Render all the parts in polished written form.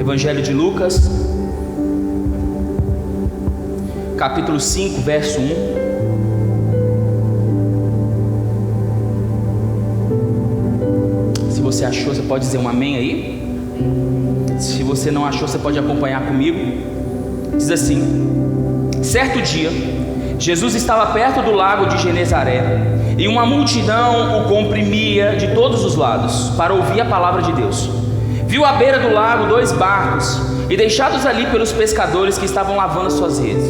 Evangelho de Lucas, capítulo 5, verso 1. Se você achou, você pode dizer um amém aí. Se você não achou, você pode acompanhar comigo. Diz assim: certo dia, Jesus estava perto do lago de Genezaré, e uma multidão o comprimia de todos os lados para ouvir a palavra de Deus. Viu à beira do lago 2 barcos, e deixados ali pelos pescadores que estavam lavando as suas redes,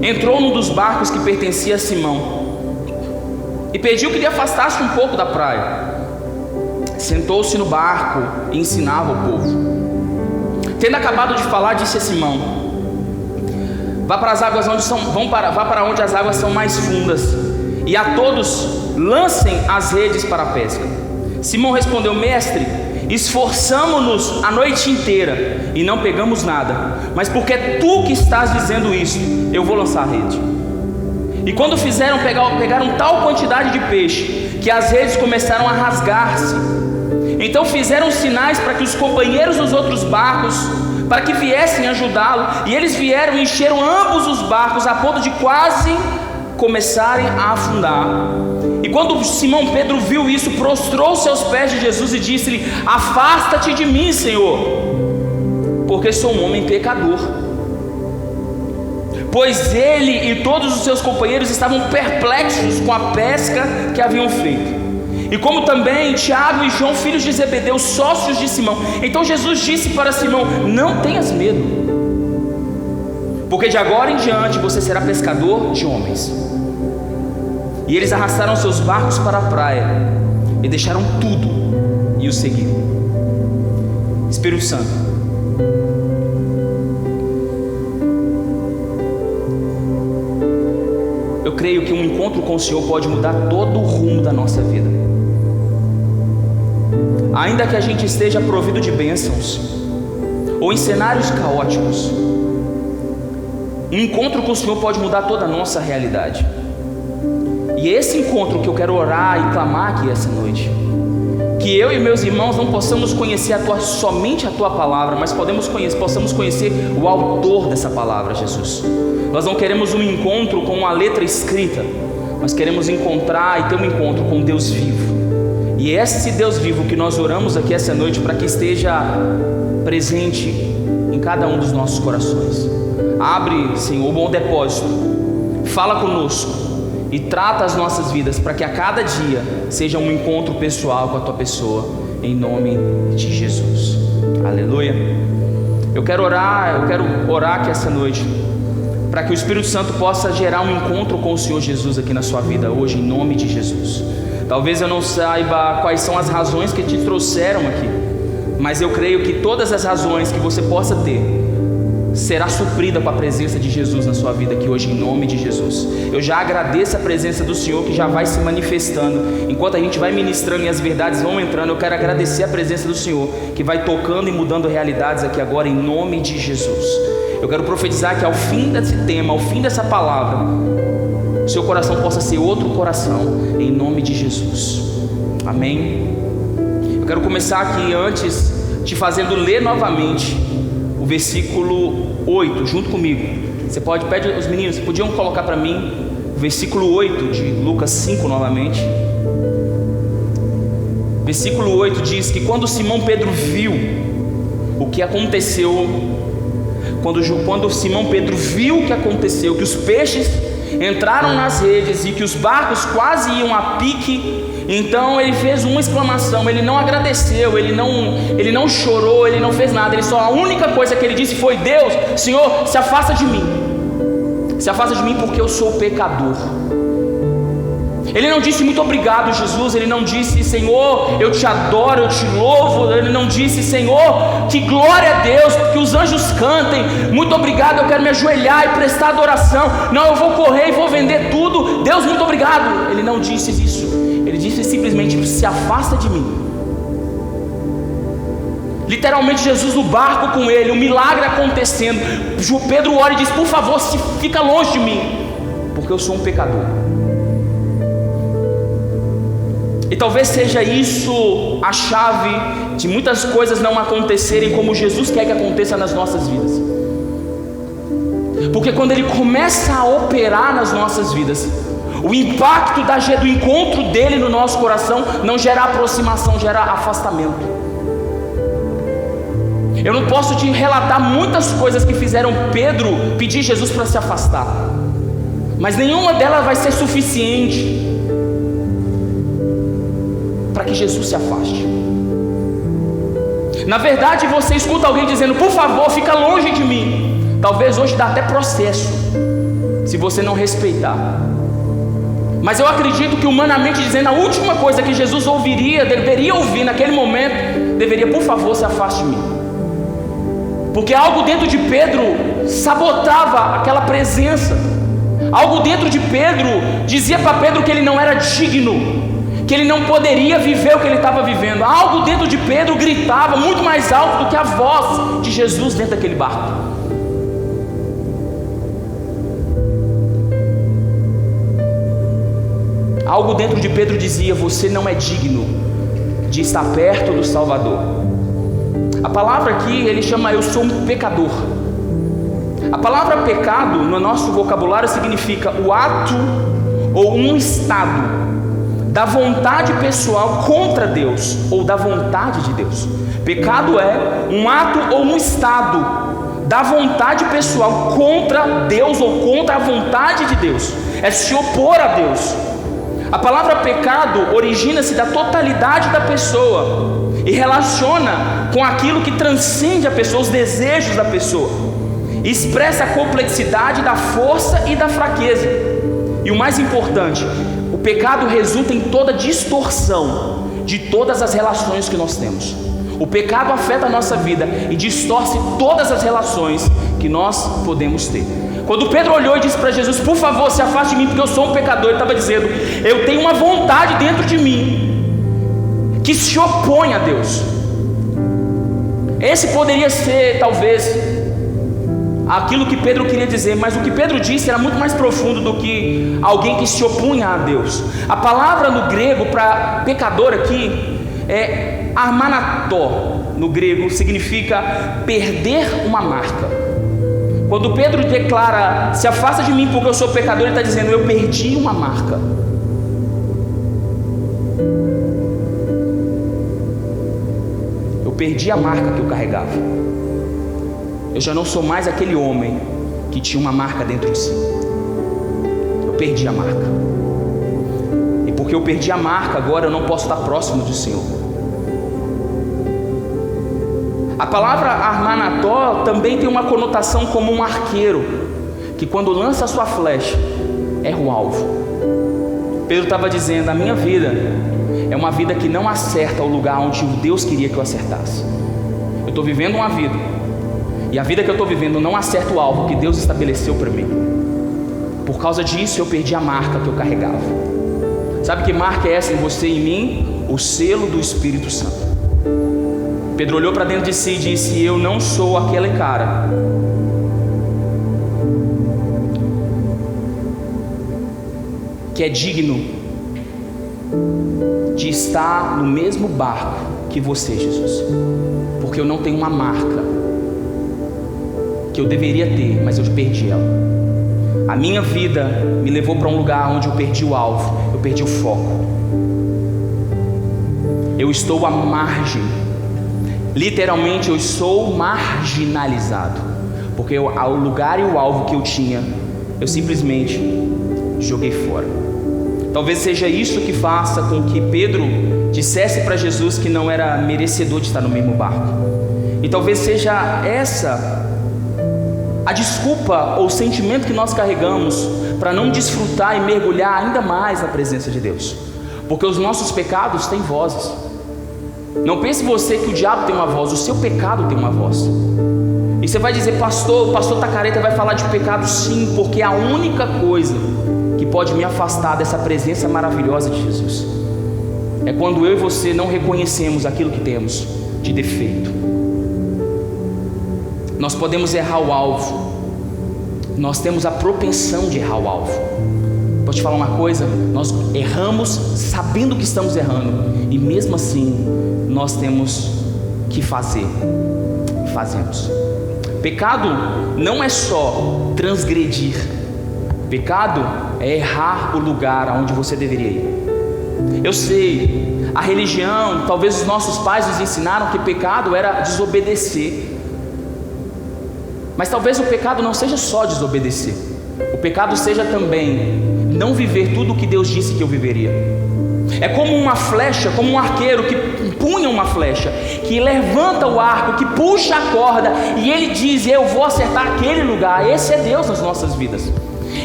entrou num dos barcos que pertencia a Simão e pediu que lhe afastasse um pouco da praia. Sentou-se no barco e ensinava o povo. Tendo acabado de falar, disse a Simão: vá para as águas vá para onde as águas são mais fundas, e a todos lancem as redes para a pesca. Simão respondeu: mestre, esforçamo-nos a noite inteira e não pegamos nada, mas porque é tu que estás dizendo isso, eu vou lançar a rede. E quando fizeram, pegaram tal quantidade de peixe que as redes começaram a rasgar-se. Então fizeram sinais para que os companheiros dos outros barcos, para que viessem ajudá-lo, e eles vieram e encheram ambos os barcos a ponto de quase começarem a afundar. E quando Simão Pedro viu isso, prostrou-se aos pés de Jesus e disse-lhe: afasta-te de mim, Senhor, porque sou um homem pecador. Pois ele e todos os seus companheiros estavam perplexos com a pesca que haviam feito, e como também Tiago e João, filhos de Zebedeu, sócios de Simão. Então Jesus disse para Simão: não tenhas medo, porque de agora em diante você será pescador de homens. E eles arrastaram seus barcos para a praia e deixaram tudo e o seguiram. Espírito Santo, eu creio que um encontro com o Senhor pode mudar todo o rumo da nossa vida. Ainda que a gente esteja provido de bênçãos ou em cenários caóticos, um encontro com o Senhor pode mudar toda a nossa realidade. E é esse encontro que eu quero orar e clamar aqui essa noite. Que eu e meus irmãos não possamos conhecer somente a Tua palavra, mas possamos conhecer o autor dessa palavra, Jesus. Nós não queremos um encontro com uma letra escrita, nós queremos encontrar e ter um encontro com Deus vivo. E é esse Deus vivo que nós oramos aqui essa noite para que esteja presente em cada um dos nossos corações. Abre, Senhor, o bom depósito, fala conosco e trata as nossas vidas para que a cada dia seja um encontro pessoal com a Tua pessoa, em nome de Jesus. Aleluia. Eu quero orar aqui essa noite para que o Espírito Santo possa gerar um encontro com o Senhor Jesus aqui na sua vida hoje, em nome de Jesus. Talvez eu não saiba quais são as razões que te trouxeram aqui, mas eu creio que todas as razões que você possa ter será suprida com a presença de Jesus na sua vida aqui hoje, em nome de Jesus. Eu já agradeço a presença do Senhor que já vai se manifestando enquanto a gente vai ministrando e as verdades vão entrando. Eu quero agradecer a presença do Senhor que vai tocando e mudando realidades aqui agora, em nome de Jesus. Eu quero profetizar que ao fim desse tema, ao fim dessa palavra, o seu coração possa ser outro coração, em nome de Jesus. Amém. Eu quero começar aqui antes te fazendo ler novamente o versículo 8, junto comigo. Você pode, pede os meninos, podiam colocar para mim o versículo 8 de Lucas 5 novamente. Versículo 8 diz que quando Simão Pedro viu o que aconteceu, quando Simão Pedro viu o que aconteceu, que os peixes entraram nas redes e que os barcos quase iam a pique, então ele fez uma exclamação. Ele não agradeceu, ele não chorou, ele não fez nada. A única coisa que ele disse foi: Deus, Senhor, se afasta de mim, porque eu sou pecador. Ele não disse muito obrigado, Jesus. Ele não disse: Senhor, eu te adoro, eu te louvo. Ele não disse: Senhor, que glória a Deus, que os anjos cantem, muito obrigado, eu quero me ajoelhar e prestar adoração. Não, eu vou correr e vou vender tudo, Deus, muito obrigado. Ele não disse isso. Ele disse simplesmente: se afasta de mim. Literalmente Jesus no barco com ele, um milagre acontecendo. Pedro ora e diz: por favor, fica longe de mim, porque eu sou um pecador. E talvez seja isso a chave de muitas coisas não acontecerem como Jesus quer que aconteça nas nossas vidas. Porque quando Ele começa a operar nas nossas vidas, o impacto do encontro dele no nosso coração não gera aproximação, gera afastamento. Eu não posso te relatar muitas coisas que fizeram Pedro pedir Jesus para se afastar, mas nenhuma delas vai ser suficiente para que Jesus se afaste. Na verdade, você escuta alguém dizendo: por favor, fica longe de mim. Talvez hoje dá até processo, se você não respeitar. Mas eu acredito que, humanamente dizendo, a última coisa que Jesus deveria ouvir naquele momento, deveria: por favor, se afaste de mim. Porque algo dentro de Pedro sabotava aquela presença. Algo dentro de Pedro dizia para Pedro que ele não era digno, que ele não poderia viver o que ele estava vivendo. Algo dentro de Pedro gritava muito mais alto do que a voz de Jesus dentro daquele barco. Algo dentro de Pedro dizia: você não é digno de estar perto do Salvador. A palavra aqui, ele chama: eu sou um pecador. A palavra pecado no nosso vocabulário significa o ato ou um estado da vontade pessoal contra Deus, ou da vontade de Deus. Pecado é um ato ou um estado da vontade pessoal contra Deus, ou contra a vontade de Deus. É se opor a Deus. A palavra pecado origina-se da totalidade da pessoa e relaciona com aquilo que transcende a pessoa, os desejos da pessoa, e expressa a complexidade da força e da fraqueza. E o mais importante, o pecado resulta em toda distorção de todas as relações que nós temos. O pecado afeta a nossa vida e distorce todas as relações que nós podemos ter. Quando Pedro olhou e disse para Jesus: por favor, se afaste de mim, porque eu sou um pecador, ele estava dizendo: eu tenho uma vontade dentro de mim que se opõe a Deus. Esse poderia ser talvez aquilo que Pedro queria dizer, mas o que Pedro disse era muito mais profundo do que alguém que se opunha a Deus. A palavra no grego para pecador aqui é armanató. No grego significa perder uma marca. Quando Pedro declara: se afasta de mim porque eu sou pecador, ele está dizendo: eu perdi uma marca. Eu perdi a marca que eu carregava. Eu já não sou mais aquele homem que tinha uma marca dentro de si. Eu perdi a marca. E porque eu perdi a marca, agora eu não posso estar próximo do Senhor. A palavra armanató também tem uma conotação como um arqueiro, que quando lança a sua flecha, erra o alvo. Pedro estava dizendo: a minha vida é uma vida que não acerta o lugar onde Deus queria que eu acertasse. Eu estou vivendo uma vida, e a vida que eu estou vivendo não acerta o alvo que Deus estabeleceu para mim. Por causa disso eu perdi a marca que eu carregava. Sabe que marca é essa em você e em mim? O selo do Espírito Santo. Pedro olhou para dentro de si e disse: eu não sou aquele cara que é digno de estar no mesmo barco que você, Jesus, porque eu não tenho uma marca que eu deveria ter, mas eu perdi ela. A minha vida me levou para um lugar onde eu perdi o alvo, eu perdi o foco. Eu estou à margem, literalmente eu sou marginalizado, porque o lugar e o alvo que eu tinha, eu simplesmente joguei fora. Talvez seja isso que faça com que Pedro dissesse para Jesus que não era merecedor de estar no mesmo barco. E talvez seja essa a desculpa ou o sentimento que nós carregamos para não desfrutar e mergulhar ainda mais na presença de Deus. Porque os nossos pecados têm vozes. Não pense você que o diabo tem uma voz, o seu pecado tem uma voz. E você vai dizer: pastor, o pastor Tacareta vai falar de pecado. Sim, porque é a única coisa que pode me afastar dessa presença maravilhosa de Jesus é quando eu e você não reconhecemos aquilo que temos de defeito. Nós podemos errar o alvo, nós temos a propensão de errar o alvo. vou te falar uma coisa: nós erramos sabendo que estamos errando, e mesmo assim nós temos que fazer, fazemos. Pecado não é só transgredir, pecado é errar o lugar aonde você deveria ir. Eu sei, a religião, talvez os nossos pais nos ensinaram que pecado era desobedecer, mas talvez o pecado não seja só desobedecer, o pecado seja também não viver tudo o que Deus disse que eu viveria. É como uma flecha, como um arqueiro que punha uma flecha, que levanta o arco, que puxa a corda, e ele diz: eu vou acertar aquele lugar. Esse é Deus nas nossas vidas.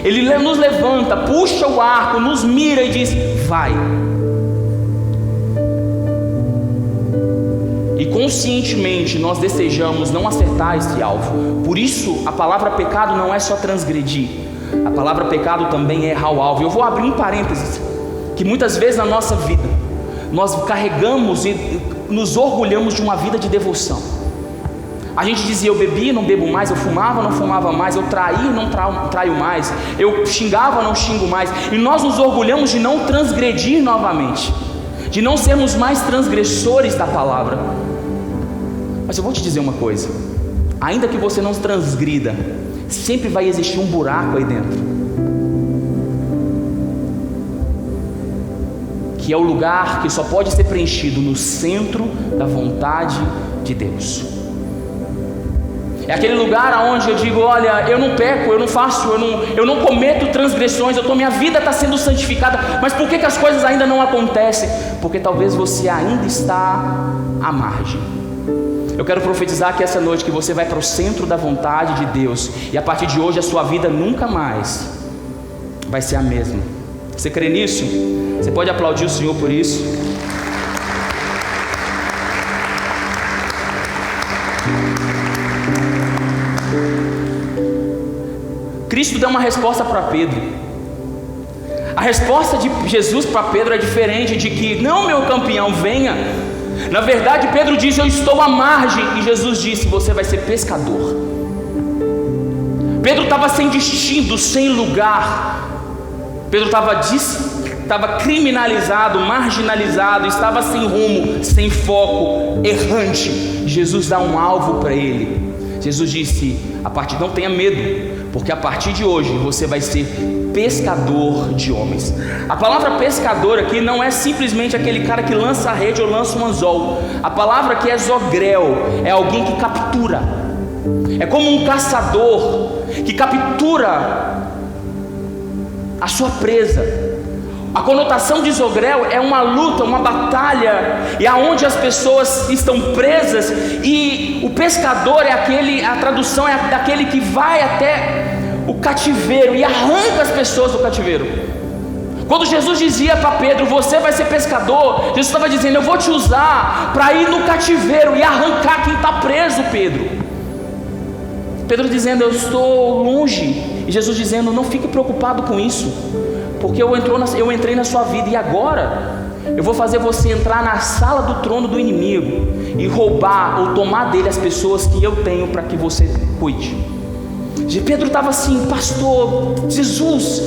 Ele nos levanta, puxa o arco, nos mira e diz: vai. E conscientemente nós desejamos não acertar esse alvo. Por isso a palavra pecado não é só transgredir, a palavra pecado também é errar o alvo. Eu vou abrir um parênteses, que muitas vezes na nossa vida nós carregamos e nos orgulhamos de uma vida de devoção. A gente dizia: eu bebi, não bebo mais, eu fumava, não fumava mais, eu traí, não traio mais, eu xingava, não xingo mais. E nós nos orgulhamos de não transgredir novamente, de não sermos mais transgressores da palavra. Mas eu vou te dizer uma coisa: ainda que você não transgrida, sempre vai existir um buraco aí dentro, que é o lugar que só pode ser preenchido no centro da vontade de Deus. É aquele lugar onde eu digo: olha, eu não peco, eu não faço, eu não cometo transgressões, minha vida está sendo santificada. Mas por que as coisas ainda não acontecem? Porque talvez você ainda está à margem. Eu quero profetizar que essa noite que você vai para o centro da vontade de Deus, e a partir de hoje a sua vida nunca mais vai ser a mesma. Você crê nisso? Você pode aplaudir o Senhor por isso? Cristo dá uma resposta para Pedro. A resposta de Jesus para Pedro é diferente de que: não, meu campeão, venha. Na verdade, Pedro diz: eu estou à margem, e Jesus disse: você vai ser pescador. Pedro estava sem destino, sem lugar. Pedro estava criminalizado, marginalizado, estava sem rumo, sem foco, errante. Jesus dá um alvo para ele. Jesus disse: não tenha medo, porque a partir de hoje você vai ser pescador de homens. A palavra pescador aqui não é simplesmente aquele cara que lança a rede ou lança um anzol. A palavra aqui é zogrel, é alguém que captura. É como um caçador que captura a sua presa. A conotação de zogrel é uma luta, uma batalha, e aonde as pessoas estão presas, e o pescador é a tradução é daquele que vai até o cativeiro e arranca as pessoas do cativeiro. Quando Jesus dizia para Pedro: você vai ser pescador, Jesus estava dizendo: eu vou te usar para ir no cativeiro e arrancar quem está preso. Pedro dizendo: eu estou longe, e Jesus dizendo: não fique preocupado com isso, porque eu entrei na sua vida, e agora eu vou fazer você entrar na sala do trono do inimigo e roubar ou tomar dele as pessoas que eu tenho para que você cuide. E Pedro estava assim: pastor, Jesus,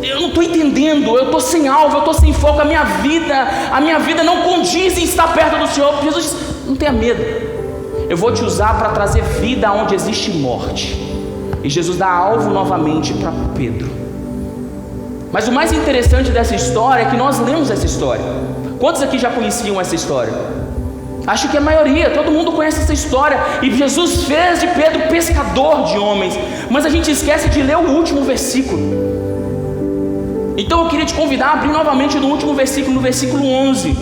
eu não estou entendendo, eu estou sem alvo, eu estou sem foco, a minha vida não condiz em estar perto do Senhor. Jesus disse: não tenha medo, eu vou te usar para trazer vida onde existe morte. E Jesus dá alvo novamente para Pedro. Mas o mais interessante dessa história é que nós lemos essa história. Quantos aqui já conheciam essa história? Acho que a maioria, todo mundo conhece essa história. E Jesus fez de Pedro pescador de homens. Mas a gente esquece de ler o último versículo. Então eu queria te convidar a abrir novamente no último versículo, no versículo 11.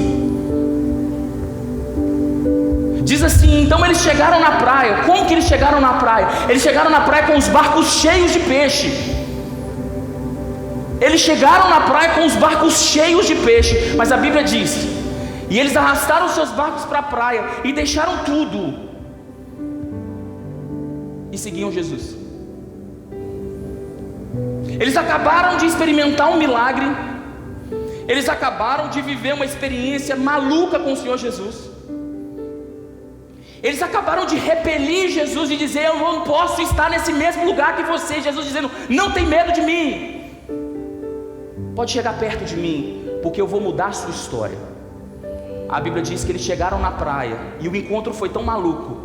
Diz assim: então eles chegaram na praia. Como que eles chegaram na praia? Eles chegaram na praia com os barcos cheios de peixe. Eles chegaram na praia com os barcos cheios de peixe. Mas a Bíblia diz: e eles arrastaram seus barcos para a praia e deixaram tudo e seguiam Jesus. Eles acabaram de experimentar um milagre. Eles acabaram de viver uma experiência maluca com o Senhor Jesus. Eles acabaram de repelir Jesus e dizer: eu não posso estar nesse mesmo lugar que você. Jesus dizendo: não tem medo de mim. pode chegar perto de mim, porque eu vou mudar a sua história. A Bíblia diz que eles chegaram na praia e o encontro foi tão maluco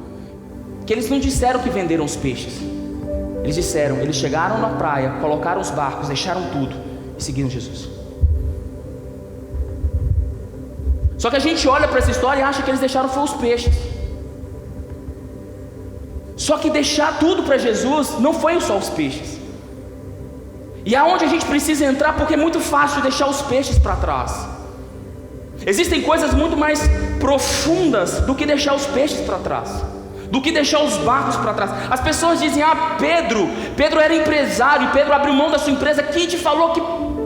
que eles não disseram que venderam os peixes. Eles chegaram na praia, colocaram os barcos, deixaram tudo e seguiram Jesus. Só que a gente olha para essa história e acha que eles deixaram foi os peixes. Só que deixar tudo para Jesus não foi só os peixes. E é onde a gente precisa entrar, porque é muito fácil deixar os peixes para trás. Existem coisas muito mais profundas do que deixar os peixes para trás, do que deixar os barcos para trás. As pessoas dizem: Pedro era empresário, Pedro abriu mão da sua empresa. Quem te falou que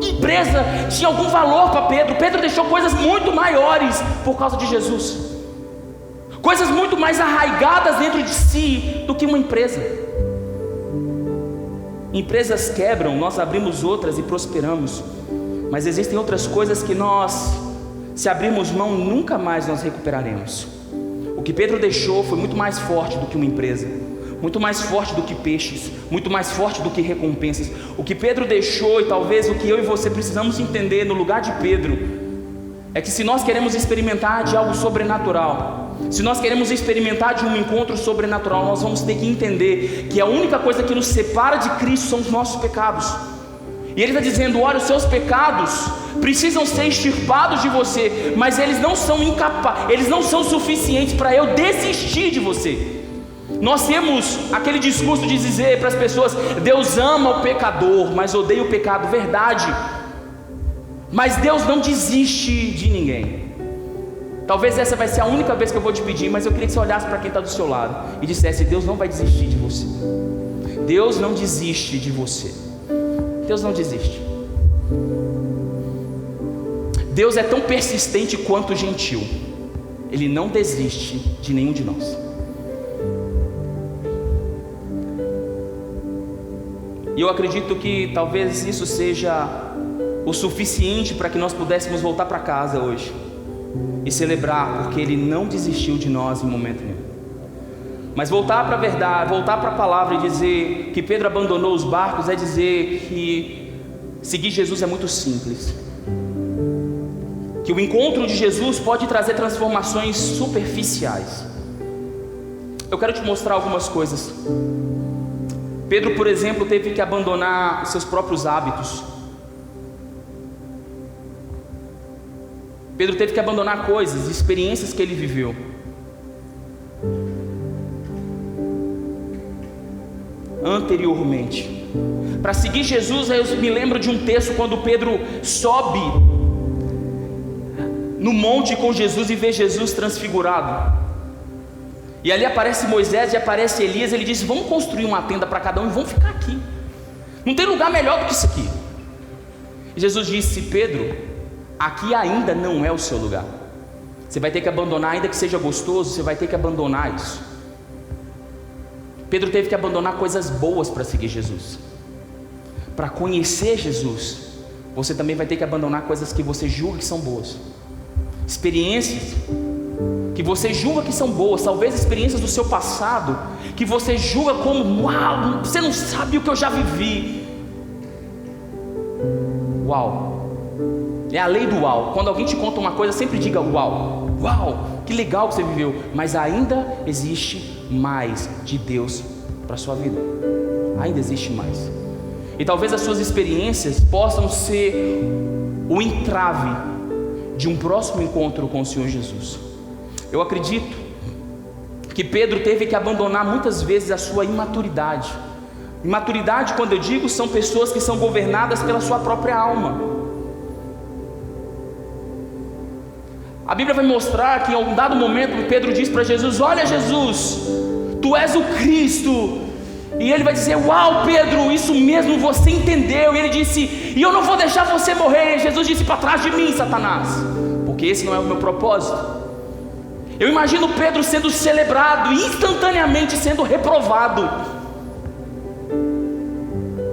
empresa tinha algum valor para Pedro? Pedro deixou coisas muito maiores por causa de Jesus, coisas muito mais arraigadas dentro de si do que uma empresa. Empresas quebram, nós abrimos outras e prosperamos, mas existem outras coisas que nós, se abrirmos mão, nunca mais nós recuperaremos. O que Pedro deixou foi muito mais forte do que uma empresa, muito mais forte do que peixes, muito mais forte do que recompensas. O que Pedro deixou, e talvez o que eu e você precisamos entender no lugar de Pedro, é que se nós queremos experimentar de algo sobrenatural, se nós queremos experimentar de um encontro sobrenatural, nós vamos ter que entender que a única coisa que nos separa de Cristo são os nossos pecados. E ele está dizendo: olha, os seus pecados precisam ser extirpados de você, mas eles não são eles não são suficientes para eu desistir de você. Nós temos aquele discurso de dizer para as pessoas: Deus ama o pecador, mas odeia o pecado. Verdade, mas Deus não desiste de ninguém. Talvez essa vai ser a única vez que eu vou te pedir, mas eu queria que você olhasse para quem está do seu lado e dissesse: Deus não vai desistir de você. Deus não desiste de você. Deus não desiste. Deus é tão persistente quanto gentil. Ele não desiste de nenhum de nós. E eu acredito que talvez isso seja o suficiente para que nós pudéssemos voltar para casa hoje e celebrar, porque Ele não desistiu de nós em momento nenhum. Mas voltar para a verdade, voltar para a palavra e dizer que Pedro abandonou os barcos, é dizer que seguir Jesus é muito simples, que o encontro de Jesus pode trazer transformações superficiais. Eu quero te mostrar algumas coisas. Pedro, por exemplo, teve que abandonar os seus próprios hábitos. Pedro teve que abandonar coisas, experiências que ele viveu. Anteriormente, para seguir Jesus, eu me lembro de um texto quando Pedro sobe no monte com Jesus e vê Jesus transfigurado. E ali aparece Moisés e aparece Elias. Ele diz: vamos construir uma tenda para cada um e vamos ficar aqui. Não tem lugar melhor do que isso aqui. E Jesus disse: Pedro, aqui ainda não é o seu lugar. Você vai ter que abandonar, ainda que seja gostoso, você vai ter que abandonar isso. Pedro teve que abandonar coisas boas para seguir Jesus. Para conhecer Jesus, você também vai ter que abandonar coisas que você julga que são boas, experiências que você julga que são boas, talvez experiências do seu passado que você julga como: uau, você não sabe o que eu já vivi. Uau, é a lei do uau. Quando alguém te conta uma coisa, sempre diga: uau, uau, que legal que você viveu. Mas ainda existe mais de Deus para a sua vida. Ainda existe mais. E talvez as suas experiências possam ser o entrave de um próximo encontro com o Senhor Jesus. Eu acredito que Pedro teve que abandonar muitas vezes a sua imaturidade. Imaturidade, quando eu digo, são pessoas que são governadas pela sua própria alma. A Bíblia vai mostrar que em um dado momento Pedro diz para Jesus: olha, Jesus, Tu és o Cristo. E ele vai dizer: uau, Pedro, isso mesmo, você entendeu. E ele disse: e eu não vou deixar você morrer. E Jesus disse: para trás de mim, Satanás, porque esse não é o meu propósito. Eu imagino Pedro sendo celebrado e instantaneamente sendo reprovado.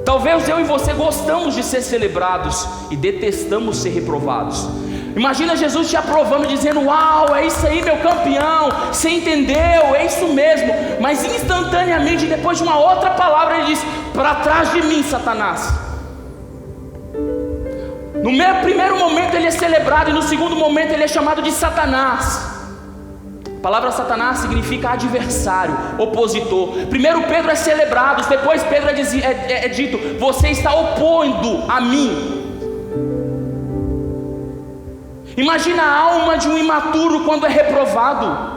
Talvez eu e você gostamos de ser celebrados e detestamos ser reprovados. Imagina Jesus te aprovando, dizendo: uau, é isso aí, meu campeão, você entendeu, é isso mesmo. Mas instantaneamente, depois de uma outra palavra, ele diz: para trás de mim, Satanás. No primeiro momento ele é celebrado, e no segundo momento ele é chamado de Satanás. A palavra Satanás significa adversário, opositor. Primeiro Pedro é celebrado, depois Pedro é dito: você está opondo a mim. Imagina a alma de um imaturo quando é reprovado.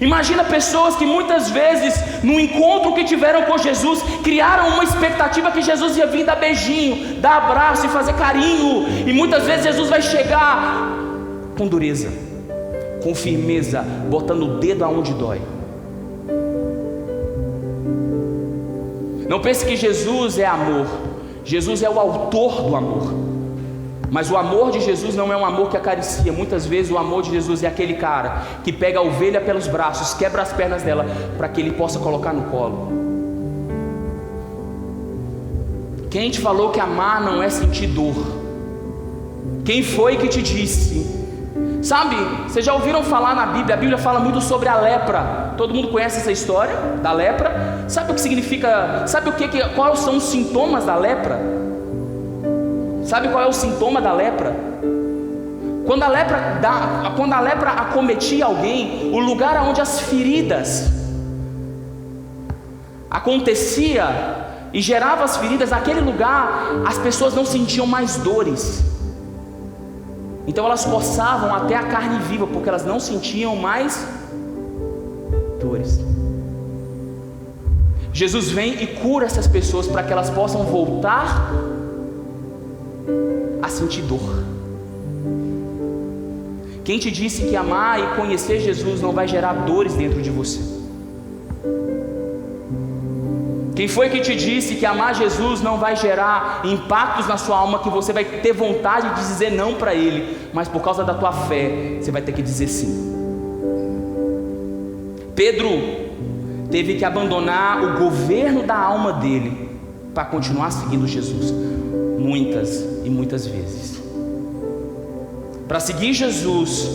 Imagina pessoas que muitas vezes, no encontro que tiveram com Jesus, criaram uma expectativa que Jesus ia vir dar beijinho, dar abraço e fazer carinho. E muitas vezes Jesus vai chegar com dureza, com firmeza, botando o dedo aonde dói. Não pense que Jesus é amor. Jesus é o autor do amor. Mas o amor de Jesus não é um amor que acaricia. Muitas vezes o amor de Jesus é aquele cara que pega a ovelha pelos braços, quebra as pernas dela, para que ele possa colocar no colo. Quem te falou que amar não é sentir dor? Quem foi que te disse? Sabe, vocês já ouviram falar na Bíblia? A Bíblia fala muito sobre a lepra. Todo mundo conhece essa história da lepra? Sabe o que significa? Sabe quais são os sintomas da lepra? Sabe qual é o sintoma da lepra? Quando a lepra acometia alguém, o lugar onde as feridas acontecia e gerava as feridas, naquele lugar as pessoas não sentiam mais dores. Então elas coçavam até a carne viva, porque elas não sentiam mais dores. Jesus vem e cura essas pessoas para que elas possam voltar a sentir dor. Quem te disse que amar e conhecer Jesus não vai gerar dores dentro de você? Quem foi que te disse que amar Jesus não vai gerar impactos na sua alma, que você vai ter vontade de dizer não para Ele, mas por causa da tua fé você vai ter que dizer sim? Pedro teve que abandonar o governo da alma dele para continuar seguindo Jesus, muitas e muitas vezes. Para seguir Jesus,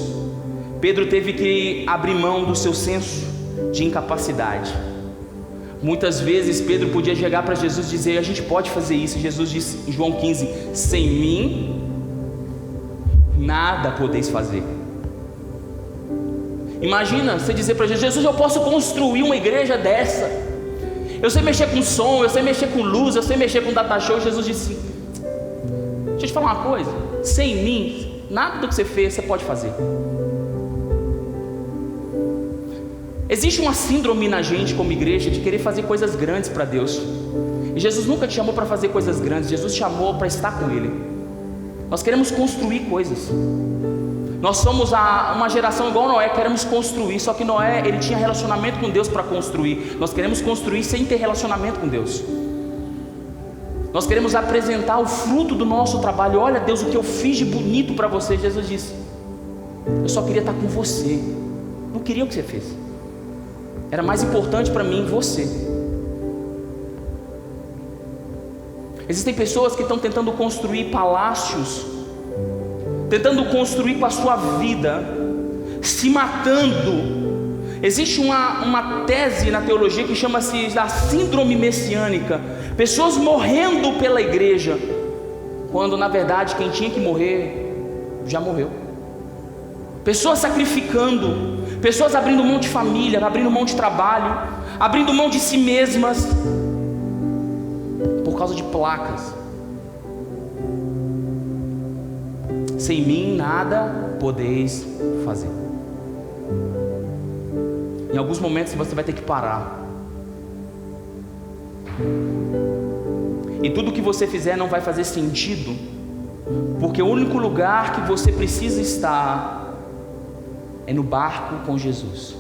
Pedro teve que abrir mão do seu senso de incapacidade. Muitas vezes Pedro podia chegar para Jesus e dizer: a gente pode fazer isso. Jesus disse em João 15: sem mim nada podeis fazer. Imagina você dizer para Jesus: Jesus, eu posso construir uma igreja dessa, eu sei mexer com som, eu sei mexer com luz, eu sei mexer com data show. Jesus disse: deixa eu te falar uma coisa, sem mim nada do que você fez você pode fazer. Existe uma síndrome na gente como igreja de querer fazer coisas grandes para Deus. E Jesus nunca te chamou para fazer coisas grandes, Jesus te chamou para estar com Ele. Nós queremos construir coisas. Nós somos uma geração igual Noé, queremos construir. Só que Noé, ele tinha relacionamento com Deus para construir. Nós queremos construir sem ter relacionamento com Deus. Nós queremos apresentar o fruto do nosso trabalho. Olha, Deus, o que eu fiz de bonito para você. Jesus disse: eu só queria estar com você, não queria o que você fez. Era mais importante para mim você. Existem pessoas que estão tentando construir palácios, tentando construir com a sua vida, se matando. Existe uma tese na teologia que chama-se da síndrome messiânica. Pessoas morrendo pela igreja, quando na verdade quem tinha que morrer já morreu. Pessoas sacrificando, pessoas abrindo mão de família, abrindo mão de trabalho, abrindo mão de si mesmas, por causa de placas. Sem mim nada podeis fazer. Em alguns momentos você vai ter que parar. E tudo que você fizer não vai fazer sentido, porque o único lugar que você precisa estar é no barco com Jesus.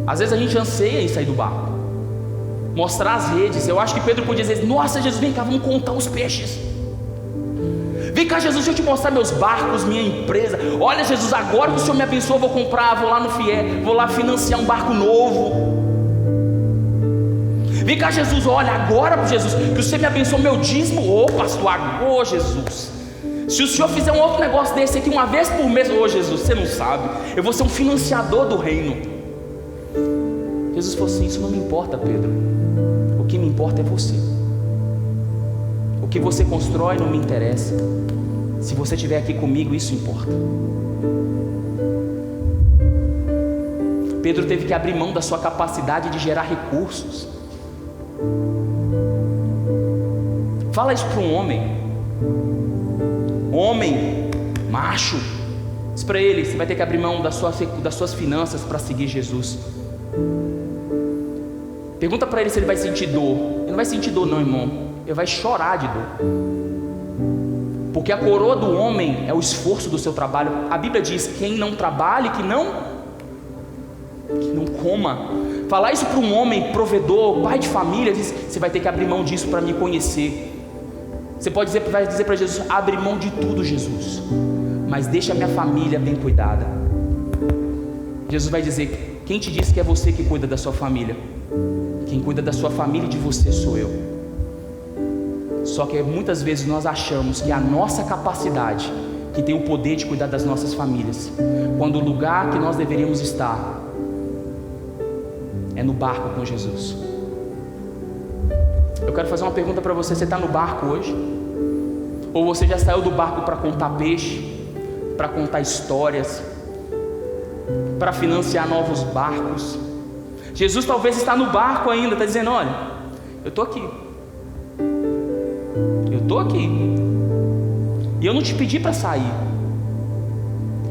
Às vezes a gente anseia em sair do barco, mostrar as redes. Eu acho que Pedro podia dizer: nossa, Jesus, vem cá, vamos contar os peixes. Vem cá, Jesus, deixa eu te mostrar meus barcos, minha empresa. Olha, Jesus, agora que o Senhor me abençoou, vou comprar, vou lá no FIE, vou lá financiar um barco novo. Vem cá, Jesus, olha, agora, Jesus, que o Senhor me abençoou, meu dízimo, ô pastor, agora, Jesus, se o Senhor fizer um outro negócio desse aqui uma vez por mês, ô Jesus, você não sabe, eu vou ser um financiador do reino. Jesus falou assim: isso não me importa, Pedro, o que me importa é você. que você constrói não me interessa. Se você estiver aqui comigo, isso importa. Pedro teve que abrir mão da sua capacidade de gerar recursos. Fala isso para um homem, macho. Diz para ele: você vai ter que abrir mão das suas finanças para seguir Jesus. Pergunta para ele se ele vai sentir dor. Ele não vai sentir dor não, irmão. Ele vai chorar de dor. Porque a coroa do homem é o esforço do seu trabalho. A Bíblia diz: quem não trabalhe, que não coma. Falar isso para um homem provedor, pai de família, diz: você vai ter que abrir mão disso para me conhecer. Você vai dizer para Jesus: abre mão de tudo, Jesus, mas deixa a minha família bem cuidada. Jesus vai dizer: quem te disse que é você que cuida da sua família? Quem cuida da sua família e de você sou eu. Só que muitas vezes nós achamos que a nossa capacidade que tem o poder de cuidar das nossas famílias, quando o lugar que nós deveríamos estar é no barco com Jesus. Eu quero fazer uma pergunta para você: você está no barco hoje? Ou você já saiu do barco para contar peixe, para contar histórias, para financiar novos barcos? Jesus talvez está no barco ainda, está dizendo: olha, eu estou aqui, e eu não te pedi para sair,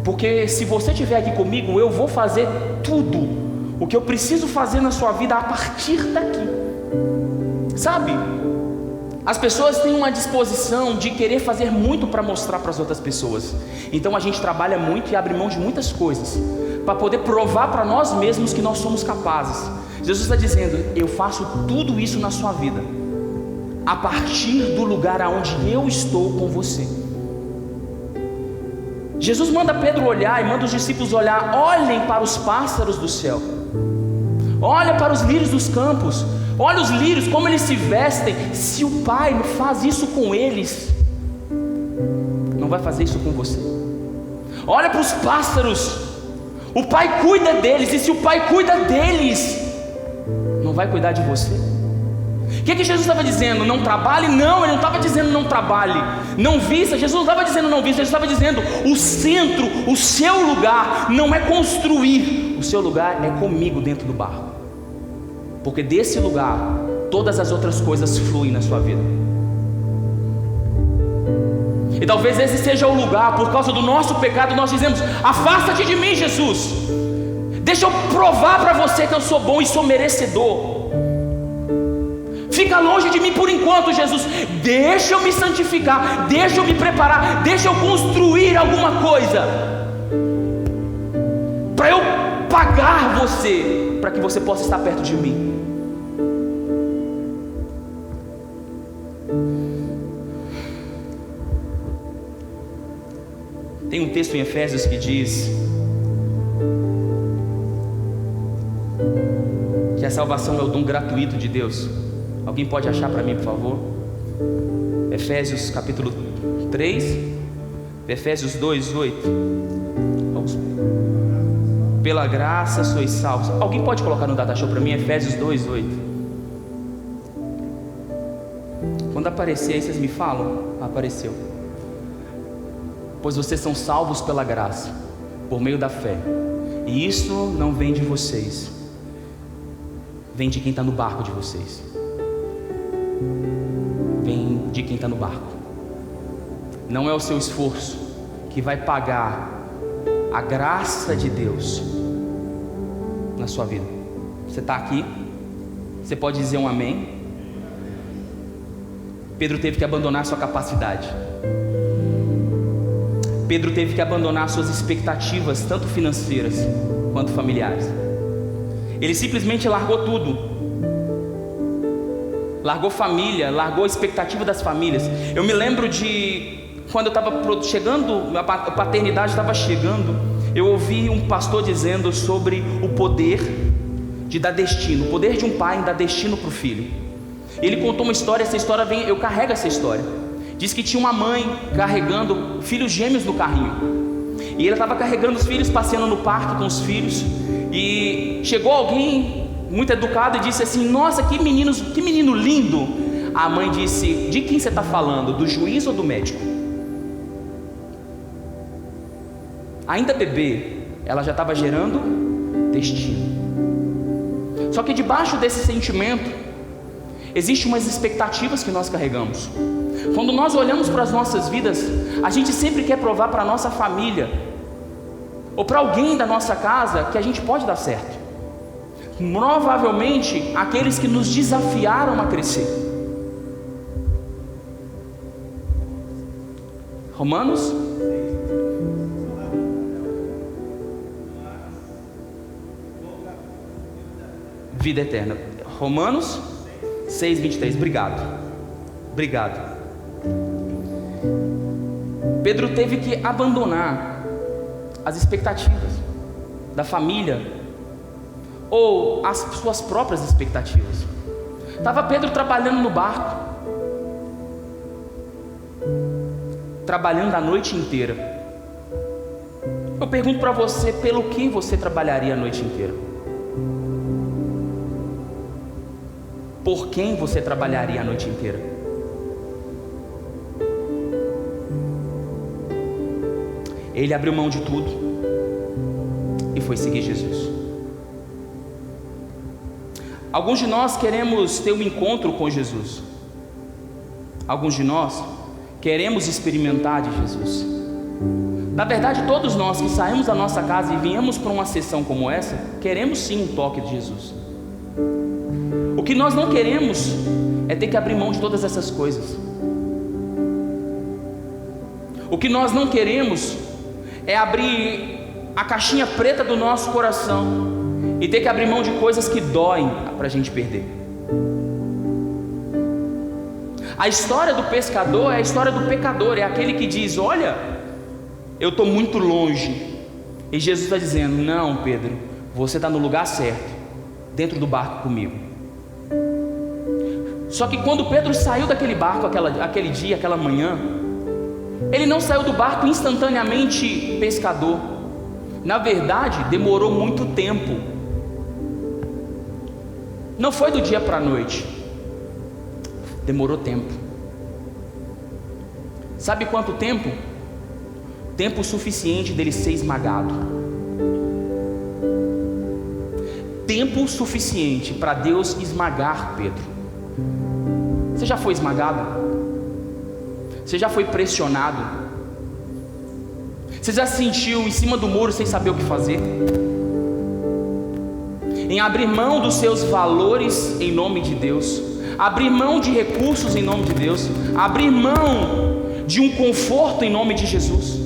porque se você estiver aqui comigo, eu vou fazer tudo o que eu preciso fazer na sua vida a partir daqui. Sabe, as pessoas têm uma disposição de querer fazer muito para mostrar para as outras pessoas. Então a gente trabalha muito e abre mão de muitas coisas para poder provar para nós mesmos que nós somos capazes. Jesus está dizendo: eu faço tudo isso na sua vida a partir do lugar aonde eu estou com você. Jesus manda Pedro olhar e manda os discípulos olhar. Olhem para os pássaros do céu, olha para os lírios dos campos. Olha os lírios, como eles se vestem. Se o Pai não faz isso com eles, não vai fazer isso com você. Olha para os pássaros, o Pai cuida deles. E se o Pai cuida deles, não vai cuidar de você? O que Jesus estava dizendo? Não trabalhe? Não, ele não estava dizendo não trabalhe. Não vista, Jesus não estava dizendo não vista. Jesus estava dizendo: o centro, o seu lugar não é construir, o seu lugar é comigo dentro do barco. Porque desse lugar, todas as outras coisas fluem na sua vida. E talvez esse seja o lugar, por causa do nosso pecado, nós dizemos: afasta-te de mim, Jesus. Deixa eu provar para você que eu sou bom e sou merecedor. Fica longe de mim por enquanto, Jesus. Deixa eu me santificar, deixa eu me preparar, deixa eu construir alguma coisa para eu pagar você, para que você possa estar perto de mim. Tem um texto em Efésios que diz que a salvação é o dom gratuito de Deus. Alguém pode achar para mim, por favor? Efésios capítulo 3, Efésios 2:8. Pela graça sois salvos. Alguém pode colocar no data show para mim? Efésios 2:8. Quando aparecer aí, vocês me falam. Apareceu. Pois vocês são salvos pela graça, por meio da fé. E isso não vem de vocês, vem de quem está no barco de vocês. Vem de quem está no barco. Não é o seu esforço que vai pagar a graça de Deus na sua vida. Você está aqui, você pode dizer um amém? Pedro teve que abandonar sua capacidade. Pedro teve que abandonar suas expectativas, tanto financeiras quanto familiares. Ele simplesmente largou tudo. Largou família, largou a expectativa das famílias. Eu me lembro de quando eu estava chegando, a paternidade estava chegando, eu ouvi um pastor dizendo sobre o poder de dar destino, o poder de um pai em dar destino para o filho. Ele contou uma história, essa história eu carrego essa história. Diz que tinha uma mãe carregando filhos gêmeos no carrinho, e ela estava carregando os filhos, passeando no parque com os filhos, e chegou alguém muito educado e disse assim: nossa, que menino lindo. A mãe disse: de quem você está falando? Do juiz ou do médico? Ainda bebê, ela já estava gerando destino. Só que debaixo desse sentimento existem umas expectativas que nós carregamos. Quando nós olhamos para as nossas vidas, a gente sempre quer provar para a nossa família ou para alguém da nossa casa que a gente pode dar certo. Provavelmente aqueles que nos desafiaram a crescer. Romanos vida eterna. Romanos 6:23. Obrigado. Pedro teve que abandonar as expectativas da família ou as suas próprias expectativas. Estava Pedro trabalhando no barco, trabalhando a noite inteira. Eu pergunto para você, pelo que você trabalharia a noite inteira? Por quem você trabalharia a noite inteira? Ele abriu mão de tudo e foi seguir Jesus. Alguns de nós queremos ter um encontro com Jesus. Alguns de nós queremos experimentar de Jesus. Na verdade, todos nós que saímos da nossa casa e viemos para uma sessão como essa, queremos sim um toque de Jesus. O que nós não queremos é ter que abrir mão de todas essas coisas. O que nós não queremos é abrir a caixinha preta do nosso coração e ter que abrir mão de coisas que doem para a gente perder. A história do pescador é a história do pecador, é aquele que diz: olha, eu estou muito longe, e Jesus está dizendo: não, Pedro, você está no lugar certo, dentro do barco comigo. Só que quando Pedro saiu daquele barco, aquele dia, aquela manhã, ele não saiu do barco instantaneamente pescador. Na verdade, demorou muito tempo. Não foi do dia para a noite. Demorou tempo. Sabe quanto tempo? Tempo suficiente dele ser esmagado. Tempo suficiente para Deus esmagar Pedro. Você já foi esmagado? Você já foi pressionado? Você já se sentiu em cima do muro sem saber o que fazer? Em abrir mão dos seus valores em nome de Deus, abrir mão de recursos em nome de Deus, abrir mão de um conforto em nome de Jesus.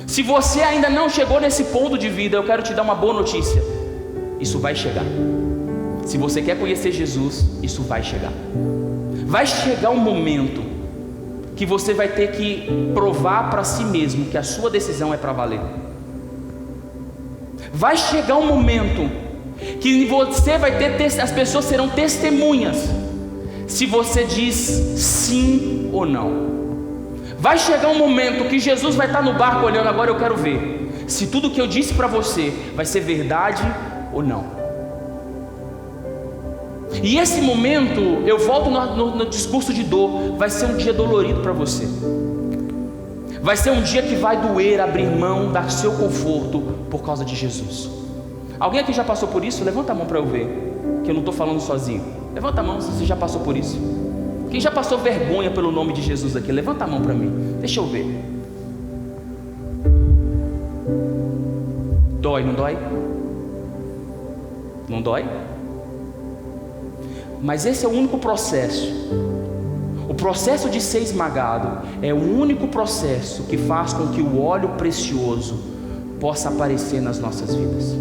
Se você ainda não chegou nesse ponto de vida, eu quero te dar uma boa notícia: isso vai chegar. Se você quer conhecer Jesus, isso vai chegar. Vai chegar um momento que você vai ter que provar para si mesmo que a sua decisão é para valer. Vai chegar um momento que você vai ter, as pessoas serão testemunhas se você diz sim ou não. Vai chegar um momento que Jesus vai estar no barco olhando: agora eu quero ver se tudo que eu disse para você vai ser verdade ou não. E esse momento, eu volto no discurso de dor, vai ser um dia dolorido para você. Vai ser um dia que vai doer abrir mão do seu conforto por causa de Jesus. Alguém aqui já passou por isso? Levanta a mão para eu ver, que eu não estou falando sozinho. Levanta a mão se você já passou por isso. Quem já passou vergonha pelo nome de Jesus aqui? Levanta a mão para mim, deixa eu ver. Dói, não dói? Não dói? Mas esse é o único processo. O processo de ser esmagado é o único processo que faz com que o óleo precioso possa aparecer nas nossas vidas.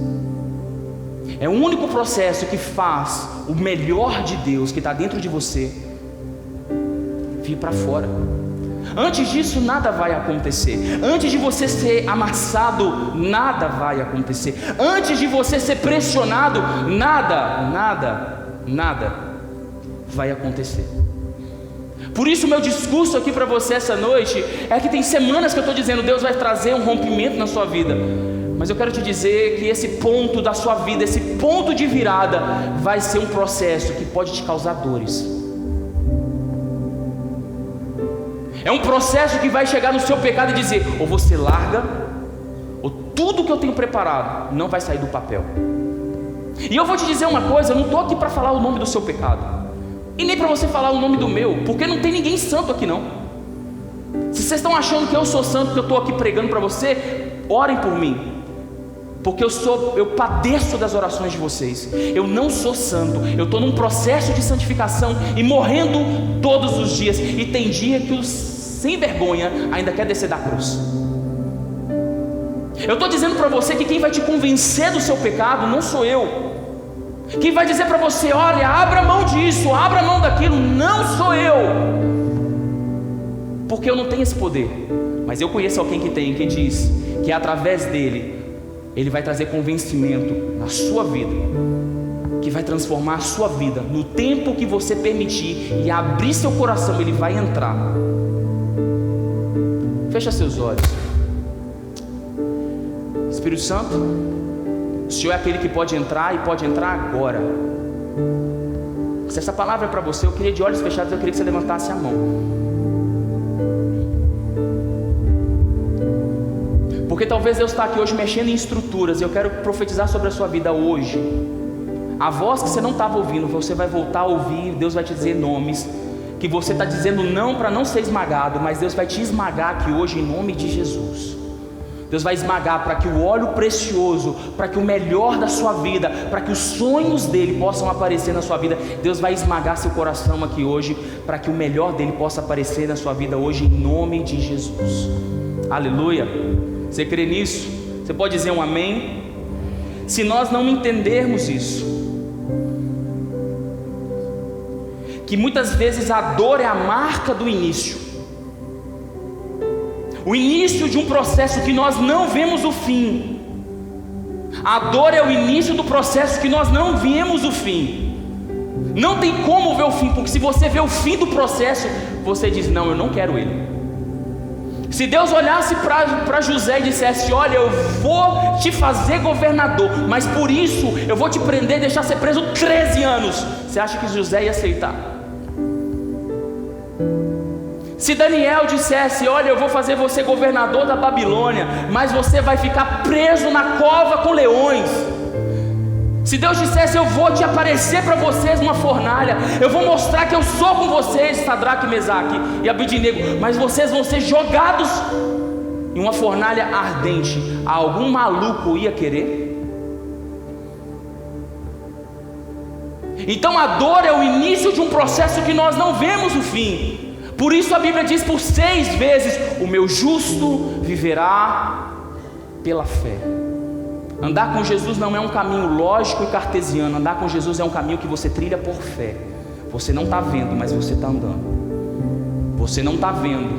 É o único processo que faz o melhor de Deus que está dentro de você vir para fora. Antes disso nada vai acontecer. Antes de você ser amassado, nada vai acontecer. Antes de você ser pressionado, nada vai acontecer. Por isso meu discurso aqui para você essa noite é que tem semanas que eu estou dizendo: Deus vai trazer um rompimento na sua vida. Mas eu quero te dizer que esse ponto da sua vida, esse ponto de virada, vai ser um processo que pode te causar dores. É um processo que vai chegar no seu pecado e dizer: ou você larga, ou tudo que eu tenho preparado não vai sair do papel. E eu vou te dizer uma coisa: eu não estou aqui para falar o nome do seu pecado, e nem para você falar o nome do meu, porque não tem ninguém santo aqui não. Se vocês estão achando que eu sou santo, que eu estou aqui pregando para você, orem por mim, porque eu padeço das orações de vocês. Eu não sou santo, eu estou num processo de santificação e morrendo todos os dias. E tem dia que o sem vergonha ainda quer descer da cruz. Eu estou dizendo para você que quem vai te convencer do seu pecado não sou eu. Quem vai dizer para você: olha, abra mão disso, abra mão daquilo, não sou eu, porque eu não tenho esse poder. Mas eu conheço alguém que tem, que diz que através dele ele vai trazer convencimento na sua vida, que vai transformar a sua vida. No tempo que você permitir e abrir seu coração, ele vai entrar. Fecha seus olhos. Espírito Santo, o Senhor é aquele que pode entrar, e pode entrar agora. Se essa palavra é para você, eu queria, de olhos fechados, eu queria que você levantasse a mão, porque talvez Deus está aqui hoje mexendo em estruturas, e eu quero profetizar sobre a sua vida hoje. A voz que você não estava ouvindo, você vai voltar a ouvir. Deus vai te dizer nomes que você está dizendo não para não ser esmagado, mas Deus vai te esmagar aqui hoje em nome de Jesus. Deus vai esmagar para que o óleo precioso, para que o melhor da sua vida, para que os sonhos dele possam aparecer na sua vida. Deus vai esmagar seu coração aqui hoje, para que o melhor dele possa aparecer na sua vida hoje, em nome de Jesus. Aleluia. Você crê nisso? Você pode dizer um amém? Se nós não entendermos isso, que muitas vezes a dor é a marca do início, o início de um processo que nós não vemos o fim. A dor é o início do processo que nós não vemos o fim. Não tem como ver o fim, porque se você vê o fim do processo, você diz: não, eu não quero ele. Se Deus olhasse para José e dissesse: olha, eu vou te fazer governador, mas por isso eu vou te prender e deixar ser preso 13 anos, você acha que José ia aceitar? Se Daniel dissesse: olha, eu vou fazer você governador da Babilônia, mas você vai ficar preso na cova com leões. Se Deus dissesse: eu vou te aparecer para vocês numa fornalha, eu vou mostrar que eu sou com vocês, Sadraque, Mesaque e Abidnego, mas vocês vão ser jogados em uma fornalha ardente, algum maluco ia querer? Então a dor é o início de um processo que nós não vemos o fim. Por isso a Bíblia diz por 6 vezes: o meu justo viverá pela fé. Andar com Jesus não é um caminho lógico e cartesiano. Andar com Jesus é um caminho que você trilha por fé. Você não está vendo, mas você está andando. Você não está vendo,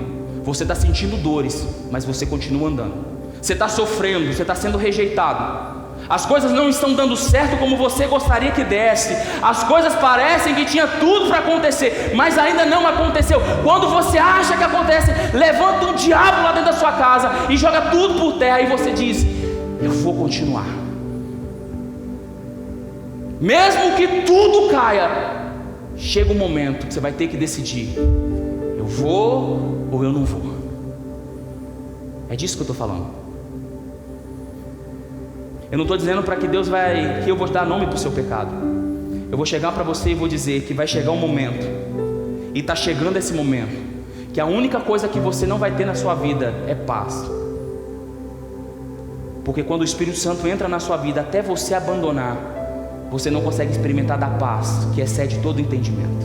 você está sentindo dores, mas você continua andando. Você está sofrendo, você está sendo rejeitado, as coisas não estão dando certo como você gostaria que desse, as coisas parecem que tinha tudo para acontecer, mas ainda não aconteceu. Quando você acha que acontece, levanta um diabo lá dentro da sua casa e joga tudo por terra, e você diz: eu vou continuar. Mesmo que tudo caia, chega um momento que você vai ter que decidir: eu vou ou eu não vou. É disso que eu estou falando. Eu não estou dizendo para que Deus que eu vou dar nome para o seu pecado. Eu vou chegar para você e vou dizer que vai chegar um momento, e está chegando esse momento, que a única coisa que você não vai ter na sua vida é paz. Porque quando o Espírito Santo entra na sua vida, até você abandonar, você não consegue experimentar da paz que excede todo entendimento.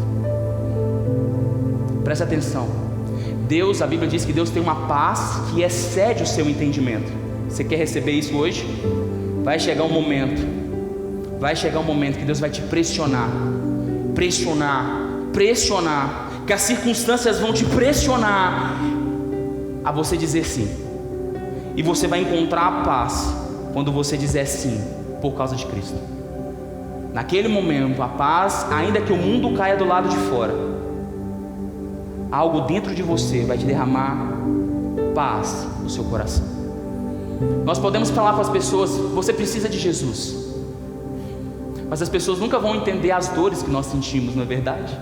Presta atenção. A Bíblia diz que Deus tem uma paz que excede o seu entendimento. Você quer receber isso hoje? Vai chegar um momento que Deus vai te pressionar, que as circunstâncias vão te pressionar a você dizer sim. E você vai encontrar a paz quando você dizer sim por causa de Cristo. Naquele momento, a paz, ainda que o mundo caia do lado de fora, algo dentro de você vai te derramar paz no seu coração. Nós podemos falar para as pessoas: você precisa de Jesus, mas as pessoas nunca vão entender as dores que nós sentimos, não é verdade?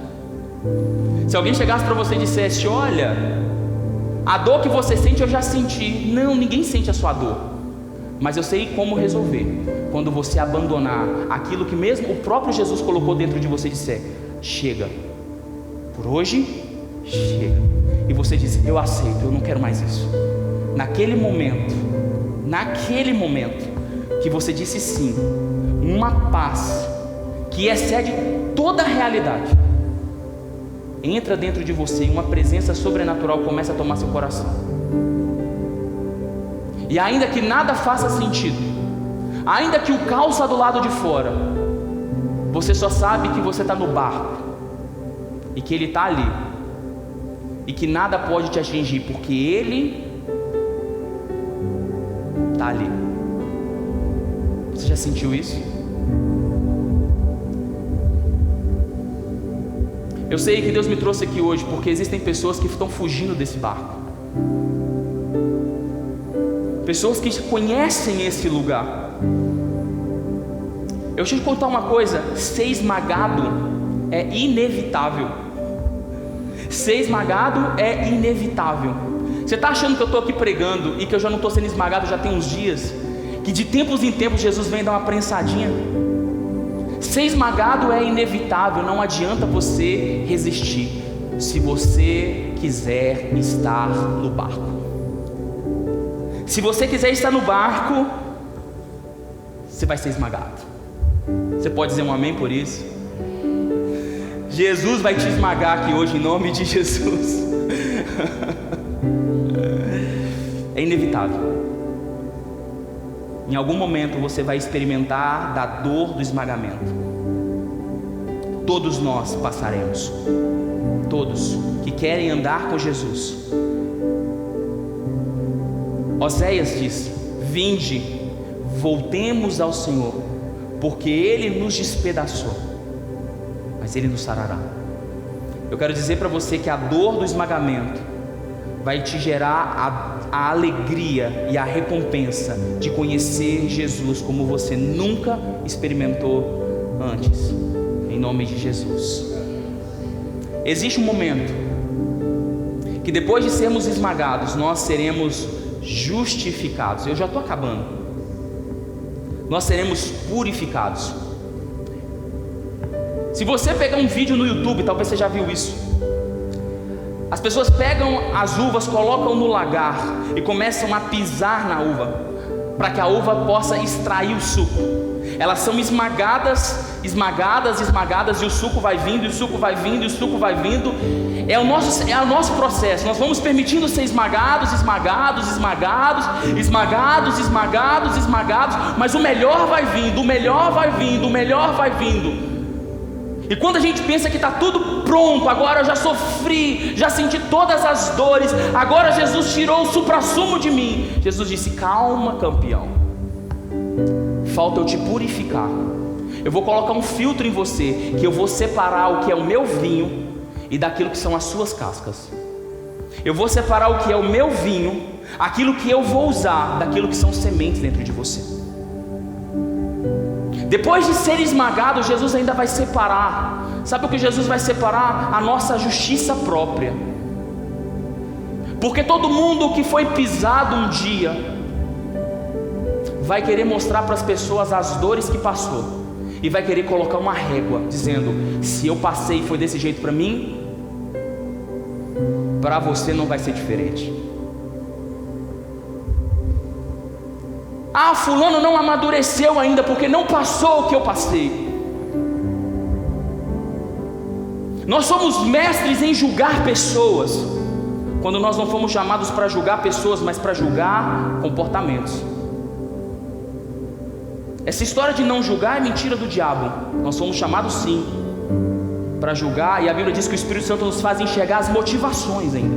Se alguém chegasse para você e dissesse: olha, A dor que você sente eu já senti. Não, ninguém sente a sua dor, mas eu sei como resolver. Quando você abandonar aquilo que mesmo o próprio Jesus colocou dentro de você e disser: chega, por hoje chega. E você diz: eu aceito, eu não quero mais isso. Naquele momento que você disse sim, uma paz que excede toda a realidade entra dentro de você, e uma presença sobrenatural começa a tomar seu coração. E ainda que nada faça sentido, ainda que o caos está do lado de fora, você só sabe que você está no barco e que Ele está ali, e que nada pode te atingir, porque Ele está ali. Você já sentiu isso? Eu sei que Deus me trouxe aqui hoje porque existem pessoas que estão fugindo desse barco, pessoas que conhecem esse lugar. Eu deixa eu te contar uma coisa: ser esmagado é inevitável. Ser esmagado é inevitável. Você está achando que eu estou aqui pregando e que eu já não estou sendo esmagado já tem uns dias? Que de tempos em tempos Jesus vem dar uma prensadinha? Ser esmagado é inevitável, não adianta você resistir, se você quiser estar no barco. Se você quiser estar no barco, você vai ser esmagado. Você pode dizer um amém por isso? Jesus vai te esmagar aqui hoje, em nome de Jesus. É inevitável. Em algum momento você vai experimentar da dor do esmagamento. Todos nós passaremos. Todos que querem andar com Jesus. Oséias diz: vinde, voltemos ao Senhor, porque Ele nos despedaçou, mas Ele nos sarará. Eu quero dizer para você que a dor do esmagamento vai te gerar a alegria e a recompensa de conhecer Jesus como você nunca experimentou antes, em nome de Jesus. Existe um momento que depois de sermos esmagados, nós seremos justificados. Eu já estou acabando. Nós seremos purificados. Se você pegar um vídeo no YouTube, talvez você já viu isso. As pessoas pegam as uvas, colocam no lagar e começam a pisar na uva, para que a uva possa extrair o suco. Elas são esmagadas, e o suco vai vindo, e o suco vai vindo, e o suco vai vindo. É o nosso processo. Nós vamos permitindo ser esmagados, mas o melhor vai vindo, o melhor vai vindo, o melhor vai vindo. E quando a gente pensa que está tudo pronto, agora eu já sofri, já senti todas as dores, agora Jesus tirou o suprassumo de mim, Jesus disse: calma, campeão, falta eu te purificar. Eu vou colocar um filtro em você, que eu vou separar o que é o meu vinho e daquilo que são as suas cascas. Eu vou separar o que é o meu vinho, aquilo que eu vou usar, daquilo que são sementes dentro de você. Depois de ser esmagado, Jesus ainda vai separar. Sabe o que Jesus vai separar? A nossa justiça própria. Porque todo mundo que foi pisado um dia vai querer mostrar para as pessoas as dores que passou, e vai querer colocar uma régua, dizendo: se eu passei e foi desse jeito para mim, para você não vai ser diferente. Ah, fulano não amadureceu ainda porque não passou o que eu passei. Nós somos mestres em julgar pessoas, quando nós não fomos chamados para julgar pessoas, mas para julgar comportamentos. Essa história de não julgar é mentira do diabo. Nós somos chamados sim para julgar, e a Bíblia diz que o Espírito Santo nos faz enxergar as motivações ainda.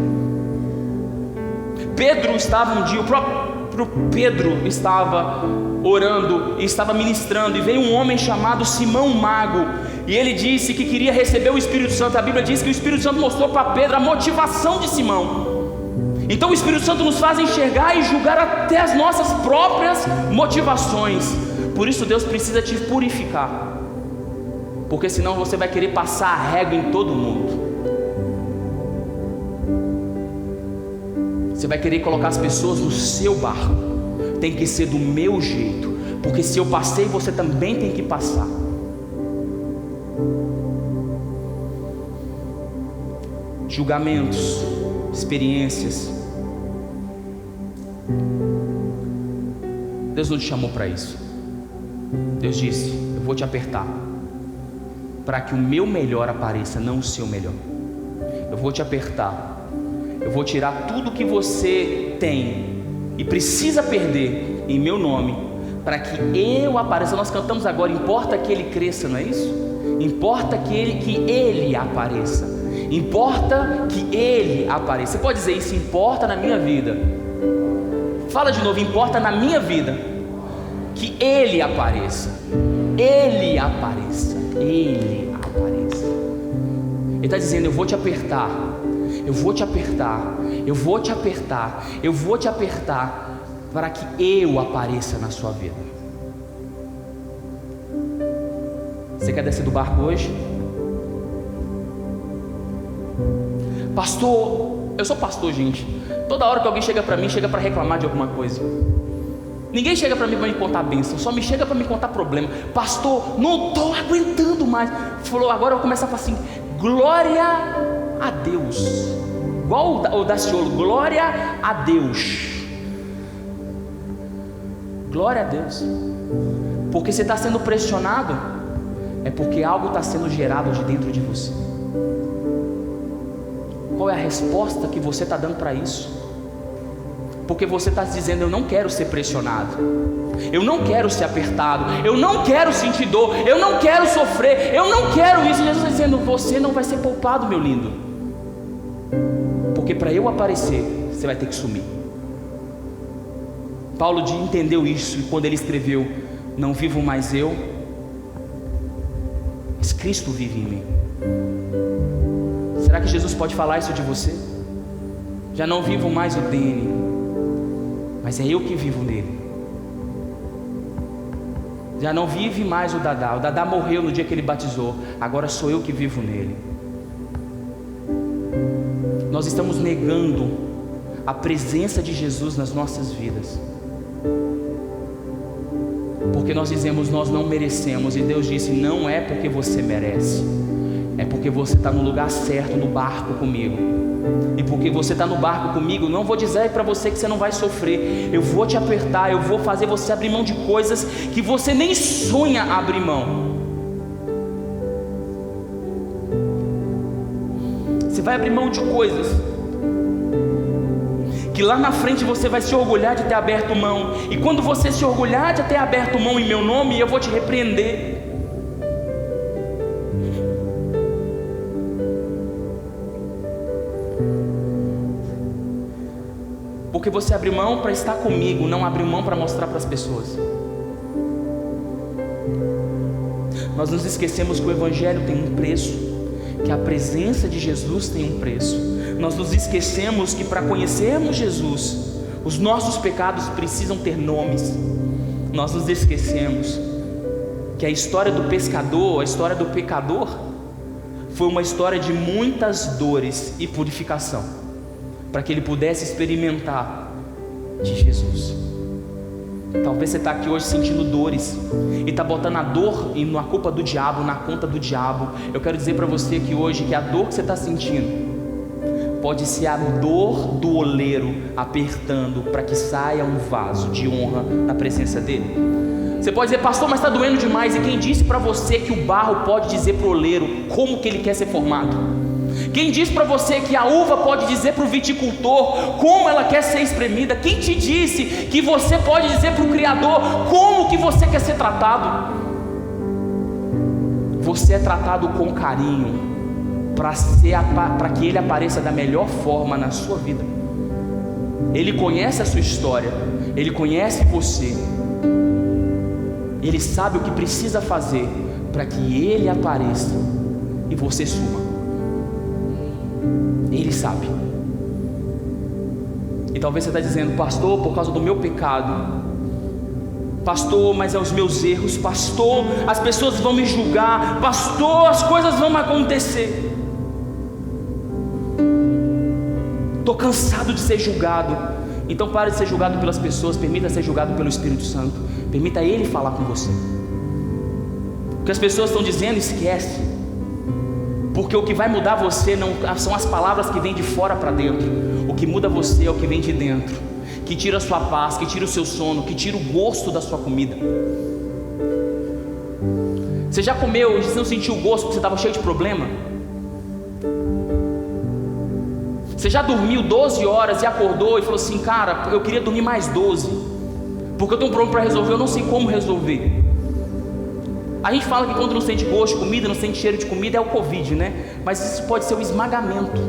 Pedro estava um dia, o próprio Pedro estava orando e estava ministrando, e veio um homem chamado Simão Mago, e ele disse que queria receber o Espírito Santo. A Bíblia diz que o Espírito Santo mostrou para Pedro a motivação de Simão. Então o Espírito Santo nos faz enxergar e julgar até as nossas próprias motivações. Por isso Deus precisa te purificar, porque senão você vai querer passar a régua em todo mundo. Você vai querer colocar as pessoas no seu barco. Tem que ser do meu jeito, porque se eu passei, você também tem que passar. Julgamentos, experiências. Deus não te chamou para isso. Deus disse: eu vou te apertar para que o meu melhor apareça, não o seu melhor. Eu vou te apertar, eu vou tirar tudo que você tem e precisa perder em meu nome, para que eu apareça. Nós cantamos agora: importa que ele cresça, não é isso? Importa que ele apareça. Importa que ele apareça. Você pode dizer isso: importa na minha vida. Fala de novo: importa na minha vida que ele apareça. Ele apareça. Ele apareça. Ele está dizendo: eu vou te apertar, eu vou te apertar, eu vou te apertar, eu vou te apertar, para que eu apareça na sua vida. Você quer descer do barco hoje? Pastor, eu sou pastor, gente. Toda hora que alguém chega para mim, chega para reclamar de alguma coisa. Ninguém chega para mim para me contar bênção, só me chega para me contar problema. Pastor, não estou aguentando mais. Falou: agora eu vou começar a falar assim: glória a Deus. Igual o Daciolo: glória a Deus. Glória a Deus. Porque você está sendo pressionado, é porque algo está sendo gerado de dentro de você. Qual é a resposta que você está dando para isso? Porque você está dizendo: eu não quero ser pressionado, eu não quero ser apertado, eu não quero sentir dor, eu não quero sofrer, eu não quero isso. E Jesus está dizendo: você não vai ser poupado, meu lindo, porque para eu aparecer, você vai ter que sumir. Paulo entendeu isso, e quando ele escreveu: não vivo mais eu, mas Cristo vive em mim. Será que Jesus pode falar isso de você? Já não vivo mais o Dene, mas é eu que vivo nele. Já não vive mais o Dadá morreu no dia que ele batizou, agora sou eu que vivo nele. Nós estamos negando a presença de Jesus nas nossas vidas, porque nós dizemos: nós não merecemos. E Deus disse: não é porque você merece, é porque você está no lugar certo, no barco comigo. E porque você está no barco comigo, não vou dizer para você que você não vai sofrer. Eu vou te apertar, eu vou fazer você abrir mão de coisas que você nem sonha abrir mão. Você vai abrir mão de coisas que lá na frente você vai se orgulhar de ter aberto mão. E quando você se orgulhar de ter aberto mão em meu nome, eu vou te repreender. Porque você abriu mão para estar comigo, não abriu mão para mostrar para as pessoas. Nós nos esquecemos que o Evangelho tem um preço, que a presença de Jesus tem um preço. Nós nos esquecemos que para conhecermos Jesus, os nossos pecados precisam ter nomes. Nós nos esquecemos que a história do pescador, a história do pecador, foi uma história de muitas dores e purificação, para que ele pudesse experimentar de Jesus. Talvez você está aqui hoje sentindo dores e está botando a dor na culpa do diabo, na conta do diabo. Eu quero dizer para você que hoje, que a dor que você está sentindo pode ser a dor do oleiro apertando para que saia um vaso de honra na presença dele. Você pode dizer: pastor, mas está doendo demais. E quem disse para você que o barro pode dizer para o oleiro como que ele quer ser formado? Quem diz para você que a uva pode dizer para o viticultor como ela quer ser espremida? Quem te disse que você pode dizer para o Criador como que você quer ser tratado? Você é tratado com carinho para que Ele apareça da melhor forma na sua vida. Ele conhece a sua história, Ele conhece você, Ele sabe o que precisa fazer para que Ele apareça e você suma. Ele sabe. E talvez você está dizendo: pastor, por causa do meu pecado, pastor, mas é os meus erros, pastor, as pessoas vão me julgar, pastor, as coisas vão acontecer. Estou cansado de ser julgado. Então pare de ser julgado pelas pessoas, permita ser julgado pelo Espírito Santo. Permita Ele falar com você. O que as pessoas estão dizendo, esquece. Porque o que vai mudar você não são as palavras que vêm de fora para dentro. O que muda você é o que vem de dentro, que tira a sua paz, que tira o seu sono, que tira o gosto da sua comida. Você já comeu e você não sentiu o gosto porque você estava cheio de problema? Você já dormiu 12 horas e acordou e falou assim: cara, eu queria dormir mais 12, porque eu tenho um problema para resolver, eu não sei como resolver. A gente fala que quando não sente gosto de comida, não sente cheiro de comida, é o Covid, né? Mas isso pode ser o esmagamento.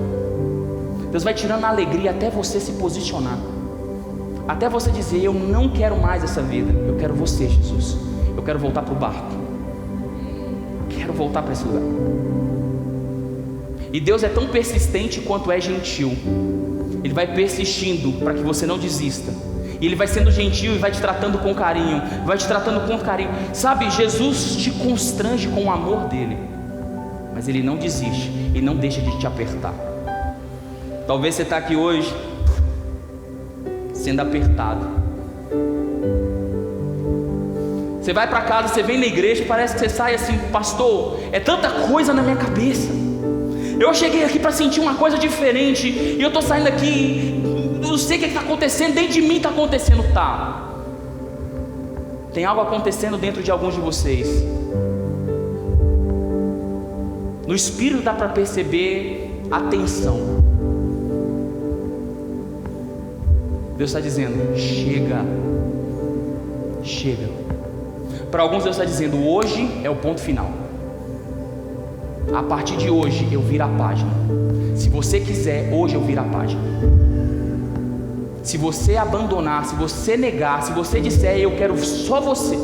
Deus vai tirando a alegria até você se posicionar, até você dizer: eu não quero mais essa vida, eu quero você, Jesus. Eu quero voltar para o barco, quero voltar para esse lugar. E Deus é tão persistente quanto é gentil. Ele vai persistindo para que você não desista. E Ele vai sendo gentil e vai te tratando com carinho. Vai te tratando com carinho. Sabe, Jesus te constrange com o amor dEle. Mas Ele não desiste e não deixa de te apertar. Talvez você está aqui hoje sendo apertado. Você vai para casa, você vem na igreja e parece que você sai assim: pastor, é tanta coisa na minha cabeça. Eu cheguei aqui para sentir uma coisa diferente e eu estou saindo aqui, não sei o que está acontecendo, dentro de mim está acontecendo. Tá, tem algo acontecendo dentro de alguns de vocês. No espírito dá para perceber a tensão. Deus está dizendo: chega, chega. Para alguns Deus está dizendo: hoje é o ponto final. A partir de hoje eu viro a página. Se você quiser, hoje eu viro a página. Se você abandonar, se você negar, se você disser: eu quero só você,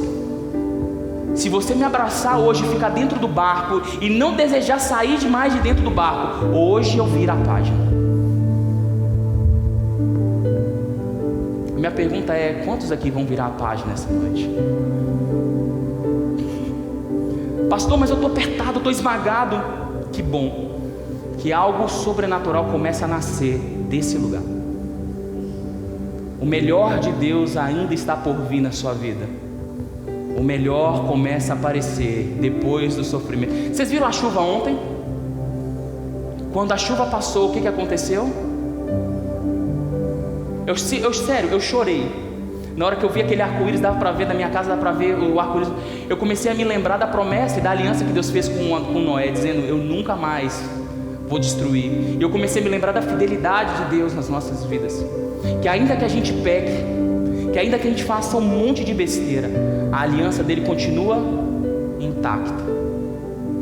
se você me abraçar hoje, ficar dentro do barco e não desejar sair mais de dentro do barco, hoje eu viro a página. Minha pergunta é: quantos aqui vão virar a página essa noite? Pastor, mas eu estou apertado, eu estou esmagado. Que bom que algo sobrenatural começa a nascer desse lugar. O melhor de Deus ainda está por vir na sua vida. O melhor começa a aparecer depois do sofrimento. Vocês viram a chuva ontem? Quando a chuva passou, o que aconteceu? Sério, eu chorei. Na hora que eu vi aquele arco-íris, dava para ver da minha casa, dava para ver o arco-íris. Eu comecei a me lembrar da promessa e da aliança que Deus fez com Noé, dizendo: eu nunca mais vou destruir. E eu comecei a me lembrar da fidelidade de Deus nas nossas vidas. Que ainda que a gente peque, que ainda que a gente faça um monte de besteira, a aliança dele continua intacta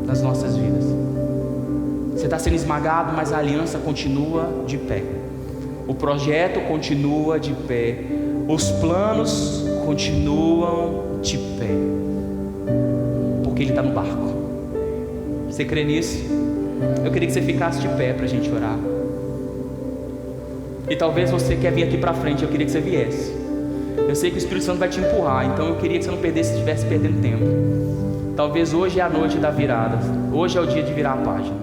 nas nossas vidas. Você está sendo esmagado, mas a aliança continua de pé. O projeto continua de pé. Os planos continuam de pé, porque Ele está no barco. Você crê nisso? Eu queria que você ficasse de pé para a gente orar. E talvez você quer vir aqui para frente, eu queria que você viesse. Eu sei que o Espírito Santo vai te empurrar, então eu queria que você não perdesse, se estivesse perdendo tempo. Talvez hoje é a noite da virada. Hoje é o dia de virar a página.